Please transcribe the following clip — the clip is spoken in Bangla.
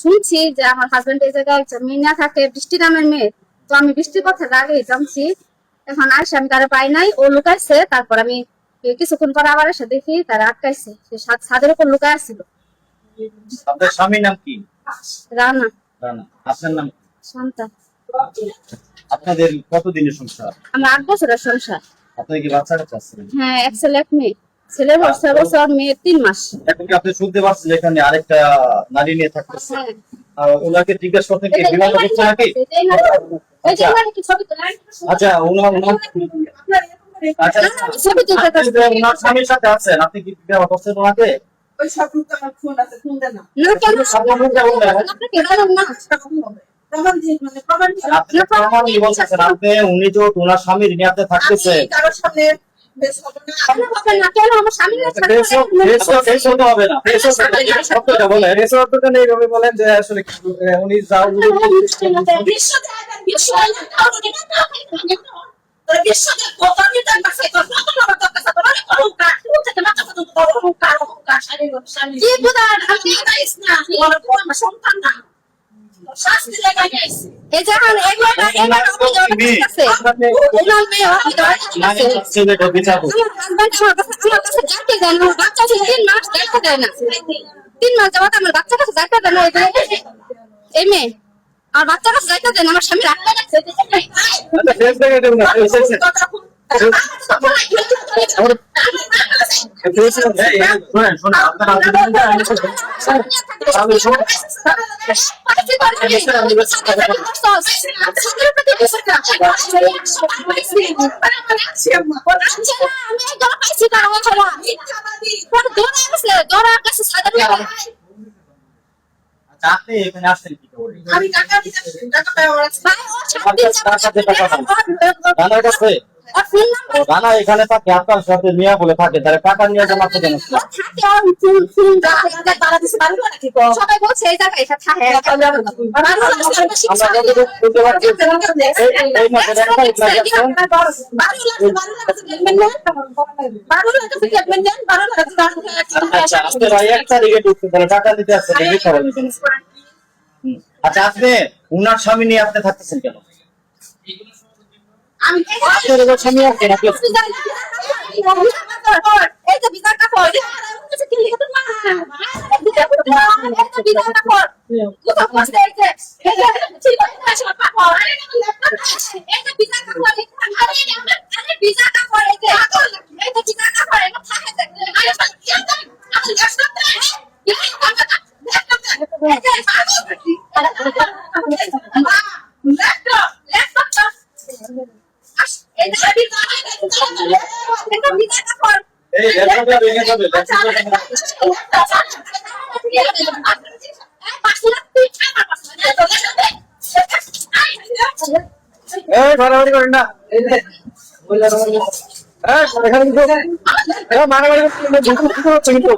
শুনছি যে আমার হাজবেন্ড এই জায়গায় একটা মেয়ে না থাকে, বৃষ্টি নামের মেয়ে। তো আমি বৃষ্টির কথা আগে জানছি, এখন আসে আমি তারা পাই নাই, ও লুকাইছে। তারপর আমি কিছুক্ষণ পর আবার এসে দেখি তারা আটকাইছে, সে ছাদের উপর লুকায় ছিল। আপনার স্বামীর নাম কি? রানা। রানা। আপনার নাম কি? শান্তা। আপনাদের কতদিনের সংসার? আমার 8 বছরের সংসার। আপনার কি বাচ্চা কাচ্চা আছে? হ্যাঁ, এক ছেলে এক মেয়ে। ছেলের বয়স 6 বছর, মেয়ের 3 মাস। এখন কি আপনি শুনতে পাচ্ছেন এখানে আরেকটা নারী নিয়ে থাকতেছে? হ্যাঁ। আর ওনাকে জিজ্ঞাসা করতে কি বিমান করছে নাকি? আচ্ছা আচ্ছা ওনার স্বামীর সাথে আছেন, আপনি কি বিবাহ করছেন ওনাকে? ওই সব আমার ফোন আছে, ফোন দেন না। প্রমাণ দিয়ে মানে প্রমাণ দিয়ে আপনি প্রমাণ কি বলতেছেন? আপনি উনি তো ওনার স্বামীর নিয়ে আপনি থাকতেছে। আমি কারোর সামনে বেশ হবে না। হতে হবে না। সত্যটা বলে রেসর্টটা নেই ভাবে বলেন যে আসলে উনি যাও বিশ্ব জায়গা বিশ্ব তোর বিশ্ব যে কত নিতে পারছে তোর কত নম্বর তোর কাছে তোর কোন কাজ তুই মাথা কত কোন কাজ শাড়ি শাড়ি কি বুঝা আমি তাইস না ওর কোন সন্তান না শাস্তি লাগাই আইছে এই যখন এগুলো আছে ওনার মেয়ে ছেলেটা বিচারবো। আমার কাছে যাইতে দেয় না, বাচ্চা ছিল 3 মাস, যাইতে দেয় না। 3 মাস যাওয়াত আমার বাচ্চা কাছে যাইতে দেয় না। এই মেয়ে আর বাচ্চা কাছে যাইতে দেয় না, আমার স্বামী রাখতে রাখছে। ফেস দেখে দেব না আপনি এখানে আসছেন কি করে? আমি টাকা দিতে টাকা পাওয়ার আছে রানার কাছে রানা এখানে থাকে, আপনার সাথে মিয়া বলে থাকে, তাহলে টাকা নিয়ে জমা থেকে সবাই বলছে এই জায়গায় এটা থাকে। টাকা দিতে আসছে। আচ্ছা আপনি উনার স্বামী নিয়ে আপনি থাকতেছেন কেন? আমি আপনার স্বামী আছে নাকি? এই তো বিদায় কাপড় কিছু কিনলে তো মা এই তো বিদায় কাপড় কোথা বসে আছে এই যে ঠিক আছে কাপড় এই তো বিদায় কাপড় আরে বিদায় কাপড় এই তো বিদায় কাপড় এটা থাকে আরে আমি গাছ করতে মারামারি করেন না মারামারি হচ্ছে কিন্তু